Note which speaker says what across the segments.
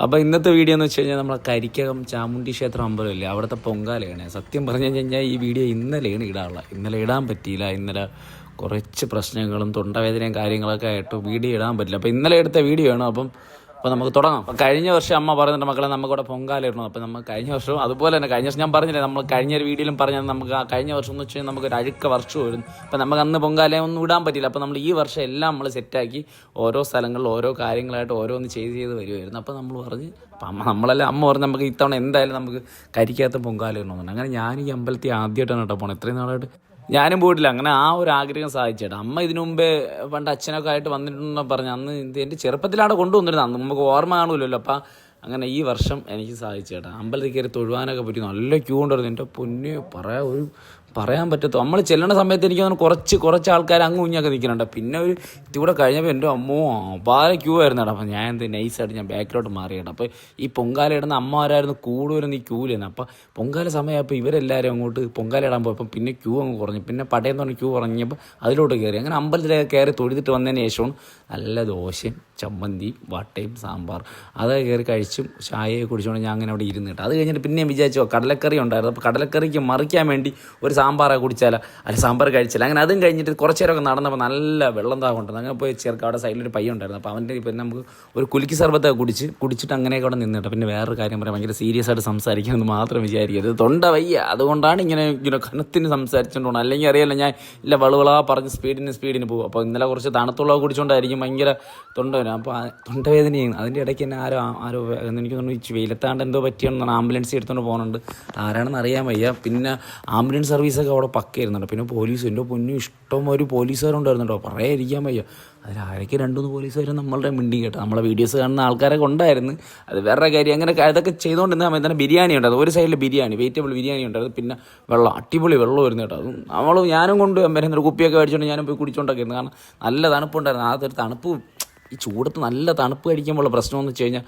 Speaker 1: അപ്പോൾ ഇന്നത്തെ വീഡിയോ എന്ന് വെച്ച് കഴിഞ്ഞാൽ നമ്മളെ കരിക്കകം ചാമുണ്ഡി ക്ഷേത്രം അമ്പലമില്ലേ, അവിടുത്തെ പൊങ്കാലയാണ്. സത്യം പറഞ്ഞു കഴിഞ്ഞാൽ ഈ വീഡിയോ ഇന്നലെയാണ് ഇടാനുള്ളത്. ഇന്നലെ ഇടാൻ പറ്റിയില്ല. ഇന്നലെ കുറച്ച് പ്രശ്നങ്ങളും തൊണ്ടവേദനയും കാര്യങ്ങളൊക്കെ ആയിട്ട് വീഡിയോ ഇടാൻ പറ്റില്ല. അപ്പോൾ ഇന്നലെ എടുത്ത വീഡിയോ ആണ്. അപ്പോൾ നമുക്ക് തുടങ്ങാം. അപ്പോൾ കഴിഞ്ഞ വർഷം അമ്മ പറഞ്ഞിട്ട് മക്കളെ നമുക്കിവിടെ പൊങ്കാല ഇടണം. അപ്പോൾ നമ്മൾ കഴിഞ്ഞ വർഷവും അതുപോലെ തന്നെ കഴിഞ്ഞ വർഷം ഞാൻ പറഞ്ഞില്ലേ, നമ്മൾ കഴിഞ്ഞൊരു വീഡിയോയിലും പറഞ്ഞത് നമുക്ക് ആ കഴിഞ്ഞ വർഷം എന്ന് വെച്ച് കഴിഞ്ഞാൽ നമുക്കൊരു അഴുക്ക വർഷമായിരുന്നു. അപ്പോൾ നമുക്ക് അന്ന് പൊങ്കാല ഒന്നും ഇടാൻ പറ്റില്ല. അപ്പോൾ നമ്മൾ ഈ വർഷം എല്ലാം നമ്മൾ സെറ്റാക്കി ഓരോ സ്ഥലങ്ങളിൽ ഓരോ കാര്യങ്ങളായിട്ട് ഓരോന്ന് ചെയ്ത് വരുമായിരുന്നു. അപ്പോൾ നമ്മൾ പറഞ്ഞ് അപ്പം അമ്മ പറഞ്ഞ് നമുക്ക് ഇത്തവണ എന്തായാലും നമുക്ക് കരിക്കകത്ത് പൊങ്കാല ഇടണമെന്നുണ്ട്. അങ്ങനെ ഞാൻ ഈ അമ്പലത്തിൽ ആദ്യമായിട്ടാണ് കേട്ടോ പോകണം. ഇത്രയും നാളായിട്ട് ഞാനും പോയിട്ടില്ല. അങ്ങനെ ആ ഒരു ആഗ്രഹം സാധിച്ചേട്ടാ. അമ്മ ഇതിനു മുമ്പേ പണ്ട് അച്ഛനൊക്കെ ആയിട്ട് വന്നിട്ടുണ്ടെന്ന് പറഞ്ഞ് അന്ന് എൻ്റെ ചെറുപ്പത്തിലാണ് കൊണ്ടുവന്നിരുന്നത്. അന്ന് നമുക്ക് ഓർമ്മ കാണുമല്ലോ. അപ്പം അങ്ങനെ ഈ വർഷം എനിക്ക് സാധിച്ചേട്ടാ. അമ്പലത്തിൽ കയറി തൊഴുവാനൊക്കെ പറ്റി. നല്ല ക്യൂ ഉണ്ടായിരുന്നു. എൻ്റെ പൊന്നെ പറയാൻ പറ്റത്തോ. നമ്മൾ ചെല്ലുന്ന സമയത്ത് എനിക്ക് തോന്നുന്നു കുറച്ച് ആൾക്കാർ അങ്ങ് കുഞ്ഞൊക്കെ നിൽക്കുന്നുണ്ട്. പിന്നെ ഒരു ഇത്തിലൂടെ കഴിഞ്ഞപ്പോൾ എൻ്റെ അമ്മോ അപാര ക്യൂ ആയിരുന്നു കേട്ടോ. അപ്പോൾ ഞാൻ നൈസായിട്ട് ഞാൻ ബാക്കിലോട്ട് മാറിയിട്ടാണ്. അപ്പോൾ ഈ പൊങ്കാല ഇടുന്ന അമ്മമാരായിരുന്നു കൂടുതലും ഈ ക്യൂലായിരുന്നു. അപ്പോൾ പൊങ്കാല സമയമായപ്പോൾ ഇവരെല്ലാവരും അങ്ങോട്ട് പൊങ്കാല ഇടാൻ പോയപ്പോൾ പിന്നെ ക്യൂ അങ്ങ് കുറഞ്ഞു. പിന്നെ പടയെന്ന് പറഞ്ഞ് ക്യൂ കുറഞ്ഞപ്പോൾ അതിലോട്ട് കയറി. അങ്ങനെ അമ്പലത്തിലേക്ക് കയറി തൊഴുതിട്ട് വന്നതിന് ശേഷവും നല്ല ദോശയും ചമ്മന്തി വട്ടയും സാമ്പാർ അതൊക്കെ കയറി കഴിച്ചും ചായയൊക്കെ കുടിച്ചുകൊണ്ട് ഞാൻ അങ്ങനെ അവിടെ ഇരുന്ന് കേട്ടോ. അത് കഴിഞ്ഞിട്ട് പിന്നെ ഞാൻ വിചാരിച്ചു കടലക്കറി ഉണ്ടായിരുന്നു. അപ്പോൾ കടലക്കറിക്ക് മറിക്കാൻ വേണ്ടി ഒരു സാമ്പാറൊക്കെ കുടിച്ചാലോ സാമ്പാർ കഴിച്ചില്ല. അങ്ങനെ അതും കഴിഞ്ഞിട്ട് കുറച്ച് നേരമൊക്കെ നടന്നപ്പോൾ നല്ല വെള്ളം താ കൊണ്ടുവന്നു. അങ്ങനെ പോയി ചേർക്കുക. അവിടെ സൈഡിലൊരു പയ്യ ഉണ്ടായിരുന്നു. അപ്പോൾ അവൻ്റെ പിന്നെ നമുക്ക് ഒരു കുലുക്കി സർബത്തൊക്കെ കുടിച്ചിട്ട് അങ്ങനെയൊക്കെ അവിടെ നിന്നിട്ട്. പിന്നെ വേറൊരു കാര്യം പറയാം, ഭയങ്കര സീരിയസ് ആയിട്ട് സംസാരിക്കാമെന്ന് മാത്രം വിചാരിക്കരുത്. തൊണ്ട വയ്യ, അതുകൊണ്ടാണ് ഇങ്ങനെ കനത്തിന് സംസാരിച്ചുകൊണ്ടാണ്. അല്ലെങ്കിൽ അറിയാമല്ലോ ഞാൻ ഇല്ല വളവളാ പറഞ്ഞ് സ്പീഡിന് പോകും. അപ്പോൾ ഇന്നലെ കുറച്ച് തണുത്തുള്ളത് കുടിച്ചുകൊണ്ടായിരിക്കും ഭയങ്കര തൊണ്ടവേദന. അപ്പോൾ തൊണ്ടവേദനയും അതിൻ്റെ ഇടയ്ക്ക് തന്നെ ആരോ എനിക്ക് തോന്നുന്നു വെയിലത്താണ്ട് എന്തോ പറ്റിയാണെന്നാണ് ആംബുലൻസ് എടുത്തുകൊണ്ട് പോകുന്നുണ്ട്. ആരാണെന്ന് അറിയാൻ വയ്യ. പിന്നെ ആംബുലൻസ് സർവീസൊക്കെ അവിടെ പക്കയായിരുന്നുണ്ട്. പിന്നെ പോലീസ് എൻ്റെ പൊന്നും ഇഷ്ടം ഒരു പോലീസുകാരുണ്ടായിരുന്നുണ്ടോ, പറയാതിരിക്കാൻ വയ്യ. അതിലാരൊക്കെ 2-3 പോലീസുകാരും നമ്മളുടെ മിണ്ടി കേട്ടോ. നമ്മളെ വീഡിയോസ് കാണുന്ന ആൾക്കാരൊക്കെ ഉണ്ടായിരുന്നു. അത് വേറെ കാര്യം. അങ്ങനെ അതൊക്കെ ചെയ്തുകൊണ്ടിരുന്ന സമയത്ത് തന്നെ ബിരിയാണി ഉണ്ടായിരുന്നു. ഒരു സൈഡിൽ വെജിറ്റബിൾ ബിരിയാണി ഉണ്ടായിരുന്നു. പിന്നെ വെള്ളം, അടിപൊളി വെള്ളം വരുന്നു കേട്ടോ. അതും ഞാനും കൊണ്ട് വരുന്നൊരു കുപ്പിയൊക്കെ മേടിച്ചുകൊണ്ട് ഞാനും പോയി കുടിച്ചുകൊണ്ടൊക്കെ ഇരുന്നു. കാരണം നല്ല തണുപ്പുണ്ടായിരുന്നു. അതൊരു തണുപ്പ്, ഈ ചൂടത്ത് നല്ല തണുപ്പ് കഴിക്കുമ്പോഴുള്ള പ്രശ്നമെന്ന് വെച്ച് കഴിഞ്ഞാൽ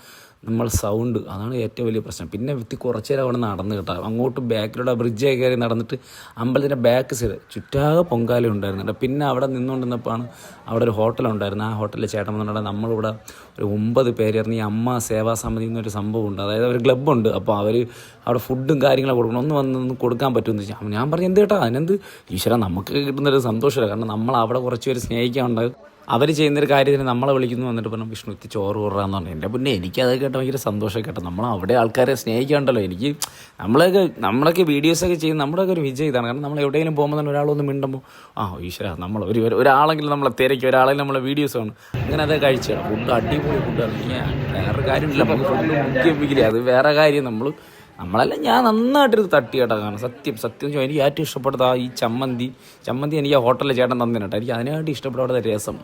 Speaker 1: നമ്മൾ സൗണ്ട്, അതാണ് ഏറ്റവും വലിയ പ്രശ്നം. പിന്നെ കുറച്ച് നേരം അവിടെ നടന്ന് കേട്ടോ. അങ്ങോട്ട് ബാക്കിലൂടെ ബ്രിഡ്ജൊക്കെ കയറി നടന്നിട്ട് അമ്പലത്തിൻ്റെ ബാക്ക് സൈഡ് ചുറ്റാകെ പൊങ്കാല ഉണ്ടായിരുന്നുണ്ട്. പിന്നെ അവിടെ നിന്നുകൊണ്ടിരുന്നപ്പോഴാണ് അവിടെ ഒരു ഹോട്ടലുണ്ടായിരുന്നു. ആ ഹോട്ടലിൽ ചേട്ടൻ വന്നിട്ടുണ്ടെങ്കിൽ നമ്മളിവിടെ ഒരു 9 പേരായിരുന്നു. ഈ അമ്മ സേവാ സമിതി എന്നൊരു സംഭവമുണ്ട്, അതായത് ഒരു ക്ലബ്ബുണ്ട്. അപ്പോൾ അവർ അവിടെ ഫുഡും കാര്യങ്ങളൊക്കെ കൊടുക്കണം. ഒന്ന് കൊടുക്കാൻ പറ്റുമെന്ന് വെച്ചാൽ ഞാൻ പറഞ്ഞു എന്ത് കേട്ടോ അതിനെന്ത് ഈശ്വര, നമുക്ക് കിട്ടുന്നൊരു സന്തോഷമില്ല. കാരണം നമ്മൾ അവിടെ കുറച്ച് പേര് സ്നേഹിക്കാനുണ്ടാകും. അവർ ചെയ്യുന്നൊരു കാര്യത്തിന് നമ്മളെ വിളിക്കുന്നു, വന്നിട്ട് പറഞ്ഞു വിഷ്ണു ഇത്തി ചോറ് കൂറാന്ന് പറഞ്ഞു. എൻ്റെ പിന്നെ എനിക്കത് കേട്ടോ ഭയങ്കര സന്തോഷം കേട്ടോ. നമ്മൾ അവിടെ ആൾക്കാരെ സ്നേഹിക്കാണ്ടല്ലോ. എനിക്ക് നമ്മളൊക്കെ വീഡിയോസൊക്കെ ചെയ്യും, നമ്മുടെയൊക്കെ ഒരു വിജയം ഇതാണ്. കാരണം നമ്മൾ എവിടെയെങ്കിലും പോകുമ്പോൾ തന്നെ ഒരാളൊന്ന് മിണ്ടുമ്പോൾ ഈശ്വര നമ്മൾ ഒരാളെങ്കിലും നമ്മളെ തിരക്കി, ഒരാളെങ്കിലും നമ്മളെ വീഡിയോസ് കാണും. അങ്ങനെ അതൊക്കെ കഴിച്ചാണ്. ഫുഡ് അടിപൊളി ഫുഡാണ്. വേറെ കാര്യമില്ല, നമുക്ക് ഫുഡ് മുഖ്യമില്ല, അത് വേറെ കാര്യം. നമ്മളല്ല ഞാൻ നന്നായിട്ടൊരു തട്ടി കേട്ടോ. കാരണം സത്യം എനിക്ക് ഏറ്റവും ഇഷ്ടപ്പെട്ടത് ഈ ചമ്മന്തി എനിക്ക് ആ ഹോട്ടലിലെ ചേട്ടൻ തന്നിന് കേട്ടോ. എനിക്ക് അതിനായിട്ട് ഇഷ്ടപ്പെട്ട രസം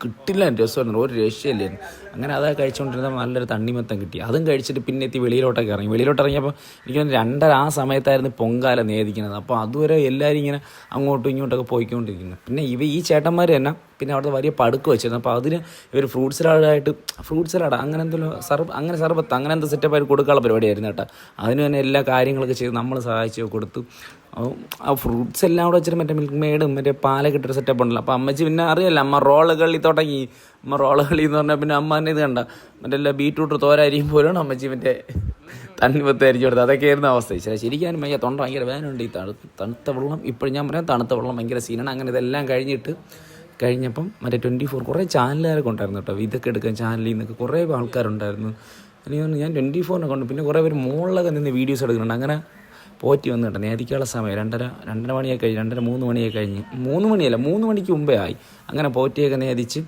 Speaker 1: കിട്ടില്ല, രസമായിരുന്നു, ഒരു രക്ഷയില്ലായിരുന്നു. അങ്ങനെ അതൊക്കെ കഴിച്ചുകൊണ്ടിരുന്നപ്പോൾ നല്ലൊരു തണ്ണിമത്തം കിട്ടി. അതും കഴിച്ചിട്ട് പിന്നെ എത്തി വെളിയിലോട്ടൊക്കെ ഇറങ്ങിയപ്പോൾ എനിക്ക് 2:30 ആ സമയത്തായിരുന്നു പൊങ്കാല നേദിക്കുന്നത്. അപ്പോൾ അതുവരെ എല്ലാവരും ഇങ്ങനെ അങ്ങോട്ടും ഇങ്ങോട്ടൊക്കെ പോയിക്കൊണ്ടിരിക്കുന്നു. പിന്നെ ഈ ചേട്ടന്മാർ തന്നെ പിന്നെ അവിടുത്തെ വലിയ പടുക്ക് വെച്ചിരുന്നു. അപ്പോൾ അതിന് ഇവർ ഫ്രൂട്ട് സലാഡ് അങ്ങനെ എന്തെങ്കിലും സർബത്ത് അങ്ങനെ എന്തോ സെറ്റപ്പ് ആയിട്ട് കൊടുക്കാനുള്ള പരിപാടിയായിരുന്നു കേട്ടോ. അതിന് തന്നെ എല്ലാ കാര്യങ്ങളൊക്കെ ചെയ്ത് നമ്മൾ സഹായിച്ച് കൊടുത്തു. ആ ഫ്രൂട്ട്സ് എല്ലാം കൂടെ വെച്ചിട്ട് മറ്റേ മിൽക്ക് മെയ്ഡും മറ്റേ പാലൊക്കെ ഇട്ടൊരു സെറ്റപ്പ് ഉണ്ടല്ലോ. അപ്പോൾ അമ്മച്ചി പിന്നെ അറിയാമല്ലോ, അമ്മ റോള് കളി തുടങ്ങി. റോള് കളി എന്ന് പറഞ്ഞാൽ പിന്നെ അമ്മ തന്നെ ഇത് കണ്ട മറ്റേ ബീറ്റ്റൂട്ട് തോരായിരിക്കും പോലെയാണ് അമ്മച്ചി മറ്റേ തണ്ണിമത്തായിരിക്കും കൊടുത്തത്. അതൊക്കെയായിരുന്നു അവസ്ഥ. ശരിക്കും ഭയങ്കര തൊണ്ട ഭയങ്കര വേദനയുണ്ട്. ഈ തണുത്ത വെള്ളം ഇപ്പോഴും ഞാൻ പറയാം, തണുത്ത വെള്ളം ഭയങ്കര സീനാണ്. അങ്ങനെ ഇതെല്ലാം കഴിഞ്ഞപ്പം മറ്റേ 24 കുറേ ചാനലുകാരൊക്കെ ഉണ്ടായിരുന്നു കേട്ടോ. ഇതൊക്കെ എടുക്കാൻ ചാനലിൽ നിന്നൊക്കെ കുറേ ആൾക്കാരുണ്ടായിരുന്നു. അല്ലെങ്കിൽ ഞാൻ 24 കൊണ്ട് പിന്നെ കുറേ പേര് മുകളിലൊക്കെ നിന്ന് വീഡിയോസ് എടുക്കുന്നുണ്ട്. അങ്ങനെ പോറ്റി വന്നു കേട്ടോ. നേദിക്കാനുള്ള സമയം 2:30 മണിയൊക്കെ കഴിഞ്ഞ് 2:30-3 മണിയൊക്കെ കഴിഞ്ഞ് 3 മണിയല്ല 3 മണിക്ക് മുമ്പേ ആയി. അങ്ങനെ പോറ്റിയൊക്കെ നേദിച്ച്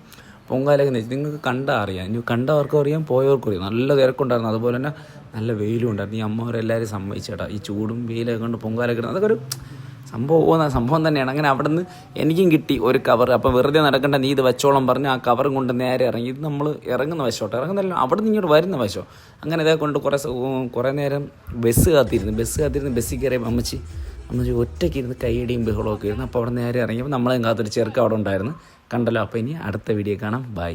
Speaker 1: പൊങ്കാലൊക്കെ നേദിച്ച് നിങ്ങൾക്ക് കണ്ടാൽ അറിയാം. ഇനി കണ്ടവർക്കും അറിയാം, പോയവർക്കും അറിയാം. നല്ല തിരക്കുണ്ടായിരുന്നു. അതുപോലെ തന്നെ നല്ല വെയിലും ഉണ്ടായിരുന്നു. ഈ അമ്മമാരെല്ലാവരും സമ്മതിച്ചേട്ടാ. ഈ ചൂടും വെയിലൊക്കെ കൊണ്ട് പൊങ്കാലൊക്കെ ഇടുന്നത് അതൊക്കെ ഒരു സംഭവം തന്നെയാണ്. അങ്ങനെ അവിടെ നിന്ന് എനിക്കും കിട്ടി ഒരു കവർ. അപ്പോൾ വെറുതെ നടക്കേണ്ട, നീ ഇത് വെച്ചോളം പറഞ്ഞ് ആ കവറും കൊണ്ട് നേരെ ഇറങ്ങി. ഇത് നമ്മൾ ഇറങ്ങുന്ന ഇറങ്ങുന്നല്ലോ അവിടെ നിന്ന് ഇങ്ങോട്ട് വരുന്ന വശം. അങ്ങനെ ഇതേ കൊണ്ട് കുറേ നേരം ബസ് കാത്തിരുന്ന് ബസ്സിൽ കയറിയ അമ്മച്ചി ഒറ്റയ്ക്ക് ഇരുന്ന് കൈയടിയും ബഹളമൊക്കെ ഇരുന്ന്. അപ്പോൾ അവിടെ നേരെ ഇറങ്ങിയപ്പോൾ നമ്മളെയും കാത്തൊരു ചെറുക്കം അവിടെ ഉണ്ടായിരുന്നു. കണ്ടല്ലോ. അപ്പോൾ ഇനി അടുത്ത വീഡിയോ കാണാം. ബൈ.